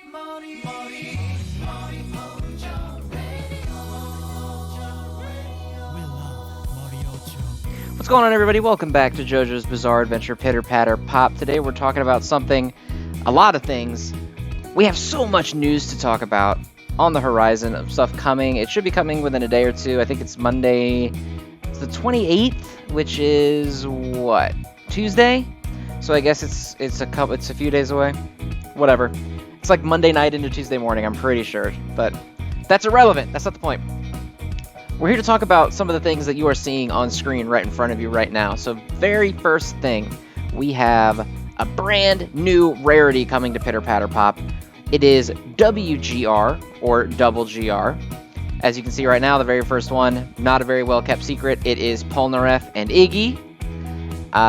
What's going on, everybody? Welcome back to JoJo's Bizarre Adventure Pitter Patter Pop. Today we're talking about a lot of things. We have so much news to talk about on the horizon of stuff coming. It should be coming within a day or two. I think it's Monday. It's the 28th, which is what? Tuesday? So I guess it's a few days away. Whatever. It's like Monday night into Tuesday morning, I'm pretty sure. But that's irrelevant. That's not the point. We're here to talk about some of the things that you are seeing on screen right in front of you right now. So very first thing, we have a brand new rarity coming to Pitter Patter Pop. It is WGR, or Double GR. As you can see right now, the very first one, not a very well kept secret. It is Polnareff and Iggy.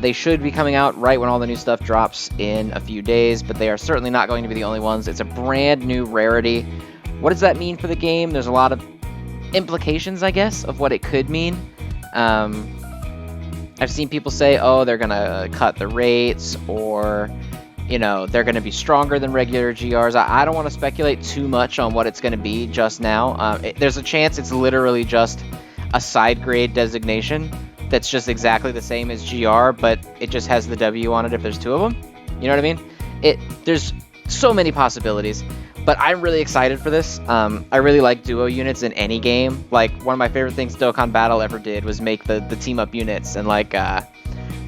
They should be coming out right when all the new stuff drops in a few days, but they are certainly not going to be the only ones. It's a brand new rarity. What does that mean for the game? There's a lot of implications, I guess, of what it could mean. I've seen people say, oh, they're gonna cut the rates, or they're gonna be stronger than regular GRs. I don't want to speculate too much on what it's gonna be just now. There's a chance it's literally just a side grade designation that's just exactly the same as GR, but it just has the W on it if there's two of them. You know what I mean? There's so many possibilities. But I'm really excited for this. I really like duo units in any game. Like, one of my favorite things Dokkan Battle ever did was make the team-up units. And,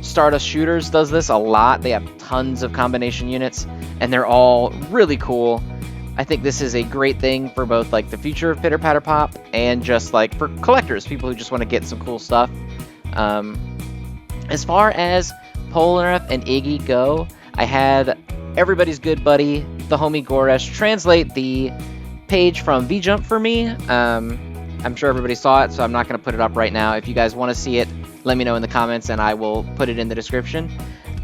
Stardust Shooters does this a lot. They have tons of combination units, and they're all really cool. I think this is a great thing for both, the future of Pitter Patter Pop and just, for collectors, people who just want to get some cool stuff. As far as Polnareff and Iggy go, I had everybody's good buddy, the homie Goresh, translate the page from VJump for me. I'm sure everybody saw it, so I'm not going to put it up right now. If you guys want to see it, let me know in the comments, and I will put it in the description.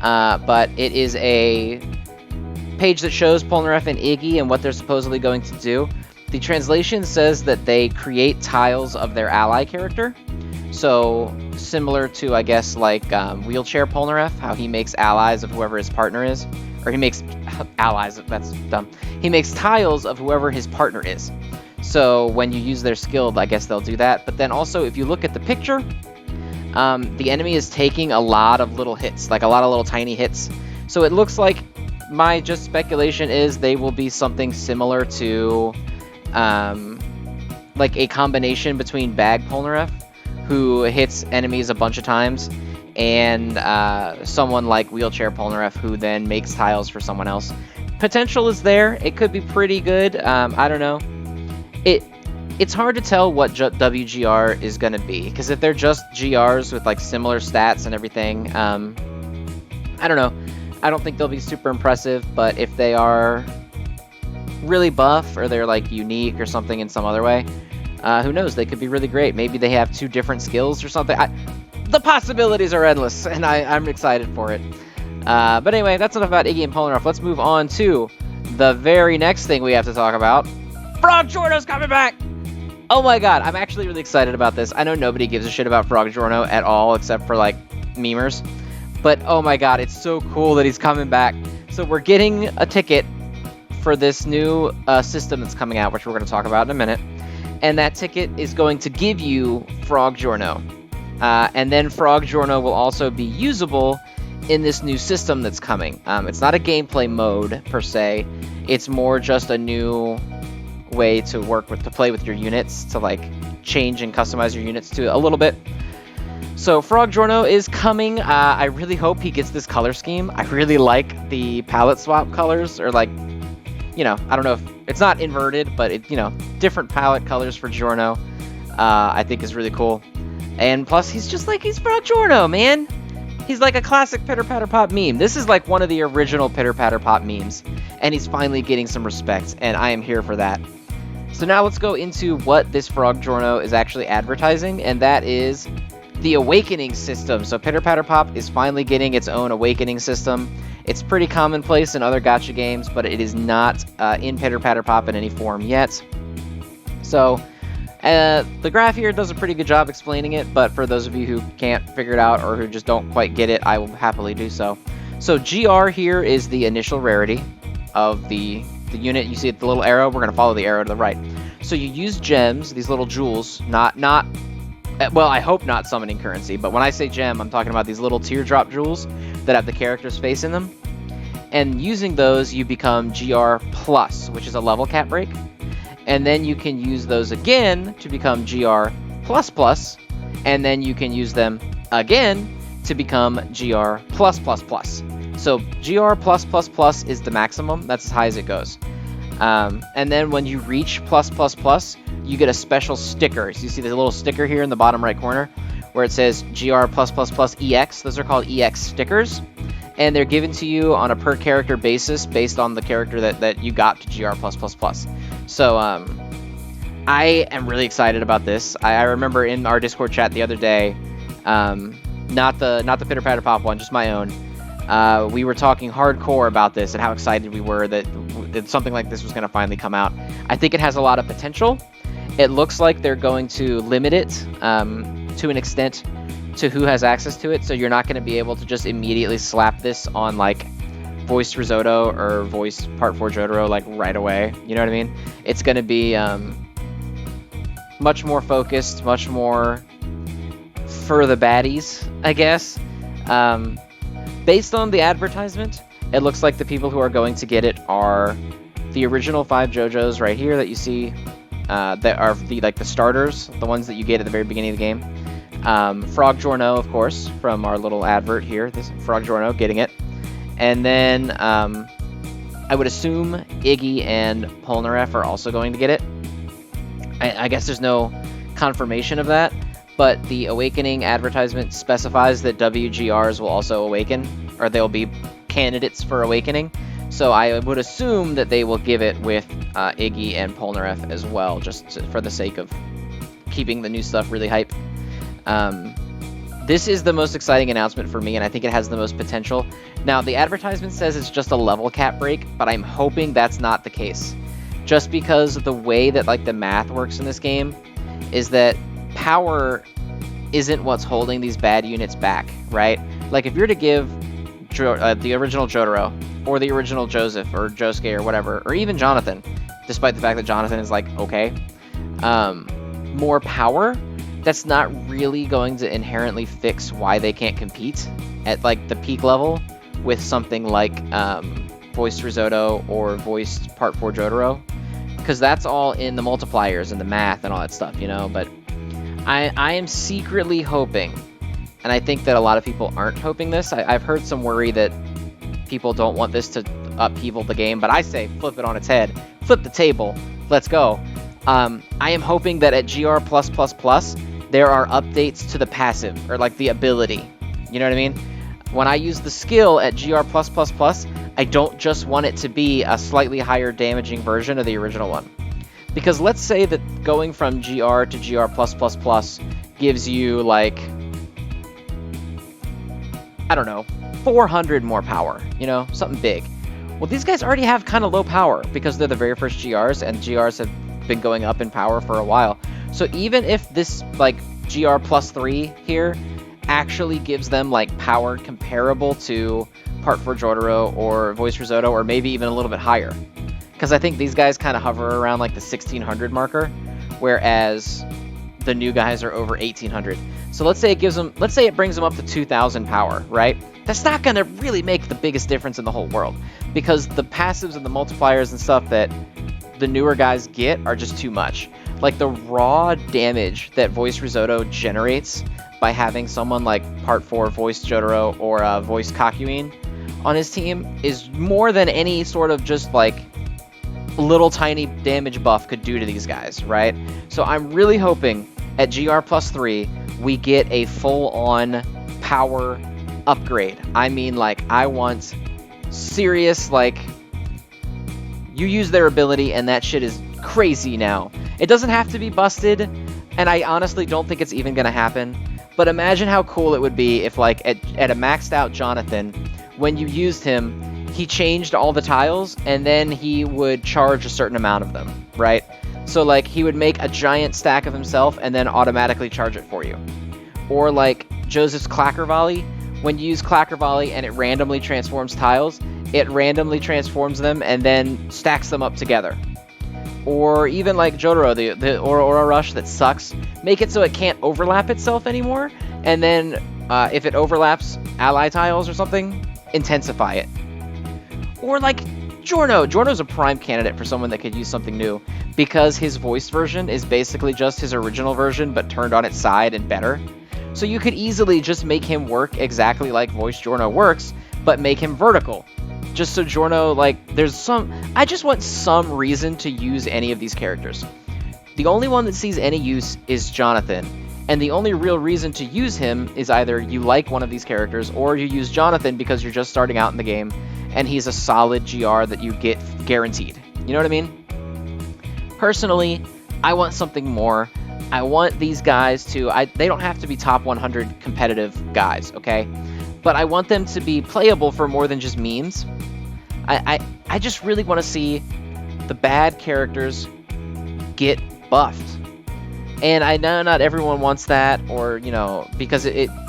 But it is a page that shows Polnareff and Iggy and what they're supposedly going to do. The translation says that they create tiles of their ally character. So, similar to, I guess, Wheelchair Polnareff, how he makes allies of whoever his partner is. Or he makes allies, that's dumb. He makes tiles of whoever his partner is. So when you use their skill, I guess they'll do that. But then also, if you look at the picture, the enemy is taking a lot of little hits, a lot of little tiny hits. So it looks like, my just speculation is they will be something similar to, a combination between Bag Polnareff, who hits enemies a bunch of times, and someone like Wheelchair Polnareff, who then makes tiles for someone else. Potential is there. It could be pretty good. I don't know. It's hard to tell what WGR is going to be, because if they're just GRs with similar stats and everything, I don't know. I don't think they'll be super impressive, but if they are really buff, or they're unique or something in some other way, who knows? They could be really great. Maybe they have two different skills or something. The possibilities are endless, and I'm excited for it. But anyway, that's enough about Iggy and Polnareff. Let's move on to the very next thing we have to talk about. Frogjorno's coming back! Oh my god, I'm actually really excited about this. I know nobody gives a shit about Frogjorno at all, except for, memers. But, oh my god, it's so cool that he's coming back. So we're getting a ticket for this new system that's coming out, which we're going to talk about in a minute. And that ticket is going to give you Frogjorno. And then Frogjorno will also be usable in this new system that's coming. It's not a gameplay mode, per se. It's more just a new way to play with your units, to, change and customize your units to a little bit. So, Frogjorno is coming. I really hope he gets this color scheme. I really like the palette swap colors, or, I don't know if... It's not inverted, but, different palette colors for Giorno, I think is really cool. And plus, he's just he's Frogjorno, man. He's a classic Pitter Patter Pop meme. This is one of the original Pitter Patter Pop memes. And he's finally getting some respect, and I am here for that. So now let's go into what this Frogjorno is actually advertising, and that is the Awakening system. So Pitter Patter Pop is finally getting its own Awakening system. It's pretty commonplace in other gacha games, but it is not in Pitter Patter Pop in any form yet. So the graph here does a pretty good job explaining it, but for those of you who can't figure it out or who just don't quite get it, I will happily do so. So GR here is the initial rarity of the the unit, you see the little arrow, we're going to follow the arrow to the right. So you use gems, these little jewels, well, I hope not summoning currency, but when I say gem, I'm talking about these little teardrop jewels that have the character's face in them. And using those, you become GR+, which is a level cap break. And then you can use those again to become GR++, and then you can use them again to become GR++. So GR+++ is the maximum. That's as high as it goes. And then when you reach +++, you get a special sticker. So you see the little sticker here in the bottom right corner where it says GR+++EX. Those are called EX stickers. And they're given to you on a per character basis based on the character that you got to GR+++. So I am really excited about this. I remember in our Discord chat the other day, not the Pitter Patter Pop one, just my own. We were talking hardcore about this and how excited we were that something like this was going to finally come out. I think it has a lot of potential. It looks like they're going to limit it to an extent to who has access to it, so you're not going to be able to just immediately slap this on like voiced Risotto or voiced Part 4 Jotaro like right away. You know what I mean? It's going to be much more focused, much more for the baddies, I guess. Based on the advertisement, it looks like the people who are going to get it are the original 5 JoJos right here that you see that are the starters, the ones that you get at the very beginning of the game. Frogjorno, of course, from our little advert here. This Frogjorno getting it. And then I would assume Iggy and Polnareff are also going to get it. I guess there's no confirmation of that, but the Awakening advertisement specifies that WGRs will also awaken, or they'll be candidates for Awakening. So I would assume that they will give it with Iggy and Polnareff as well, just for the sake of keeping the new stuff really hype. This is the most exciting announcement for me, and I think it has the most potential. Now, the advertisement says it's just a level cap break, but I'm hoping that's not the case. Just because the way that like the math works in this game is that power isn't what's holding these bad units back, right? Like if you're to give the original Jotaro, or the original Joseph, or Josuke, or whatever, or even Jonathan, despite the fact that Jonathan is like, okay, more power, that's not really going to inherently fix why they can't compete at like the peak level with something like voiced Risotto or voiced Part 4 Jotaro, because that's all in the multipliers and the math and all that stuff, you know. But I am secretly hoping, and I think that a lot of people aren't hoping this. I've heard some worry that people don't want this to upheaval the game, but I say flip it on its head, flip the table, let's go. I am hoping that at GR+++, there are updates to the passive, or like the ability. You know what I mean? When I use the skill at GR+++, I don't just want it to be a slightly higher damaging version of the original one. Because let's say that going from GR to GR+++ gives you like, I don't know, 400 more power, you know, something big. Well, these guys already have kind of low power because they're the very first GRs, and GRs have been going up in power for a while. So even if this like GR+3 here actually gives them like power comparable to Part 4 Jotaro or Voice Risotto, or maybe even a little bit higher, because I think these guys kind of hover around like the 1600 marker, whereas the new guys are over 1800. So let's say it brings them up to 2000 power, right? That's not going to really make the biggest difference in the whole world, because the passives and the multipliers and stuff that the newer guys get are just too much. Like the raw damage that Voice Risotto generates by having someone like Part 4 Voiced Jotaro or Voiced Kakuin on his team is more than any sort of just like little tiny damage buff could do to these guys, right? So I'm really hoping at GR+3 we get a full-on power upgrade. I mean, like, I want serious, like, you use their ability and that shit is crazy now. It doesn't have to be busted, and I honestly don't think it's even gonna happen, but imagine how cool it would be if, like, at a maxed out Jonathan, when you used him, he changed all the tiles, and then he would charge a certain amount of them, right? So, like, he would make a giant stack of himself and then automatically charge it for you. Or, like, Joseph's Clacker Volley, when you use Clacker Volley and it randomly transforms tiles, it randomly transforms them and then stacks them up together. Or even like Jotaro, the Aurora Rush that sucks, make it so it can't overlap itself anymore, and then if it overlaps ally tiles or something, intensify it. Or like Giorno. Giorno's a prime candidate for someone that could use something new, because his voice version is basically just his original version, but turned on its side and better. So you could easily just make him work exactly like voice Giorno works, but make him vertical. Just so Giorno, like, I just want some reason to use any of these characters. The only one that sees any use is Jonathan, and the only real reason to use him is either you like one of these characters, or you use Jonathan because you're just starting out in the game, and he's a solid GR that you get guaranteed. You know what I mean? Personally, I want something more. I want these guys to... they don't have to be top 100 competitive guys, okay? But I want them to be playable for more than just memes. I just really want to see the bad characters get buffed. And I know not everyone wants that, or, you know, because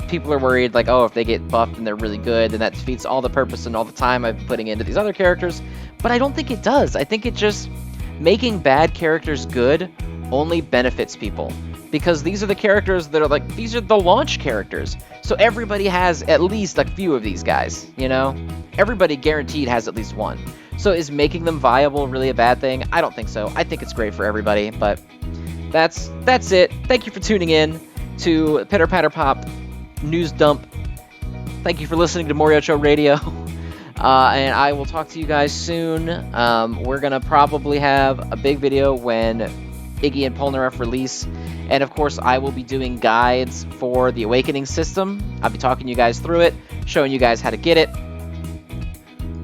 people are worried, like, oh, if they get buffed and they're really good, then that defeats all the purpose and all the time I've been putting into these other characters. But I don't think it does. I think it just... making bad characters good only benefits people. Because these are the characters that are like, these are the launch characters. So everybody has at least a few of these guys, you know? Everybody guaranteed has at least one. So is making them viable really a bad thing? I don't think so. I think it's great for everybody, but that's it. Thank you for tuning in to Pitter Patter Pop News Dump. Thank you for listening to Moriocho Radio. And I will talk to you guys soon. We're going to probably have a big video when Iggy and Polnareff release. And of course, I will be doing guides for the Awakening system. I'll be talking you guys through it, showing you guys how to get it.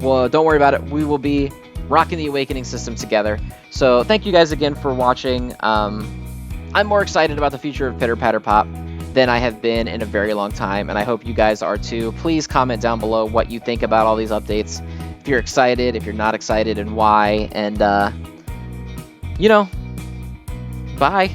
Well, don't worry about it. We will be rocking the Awakening system together. So thank you guys again for watching. I'm more excited about the future of Pitter Patter Pop than I have been in a very long time, and I hope you guys are too. Please comment down below what you think about all these updates. If you're excited, if you're not excited, and why. And, you know, bye.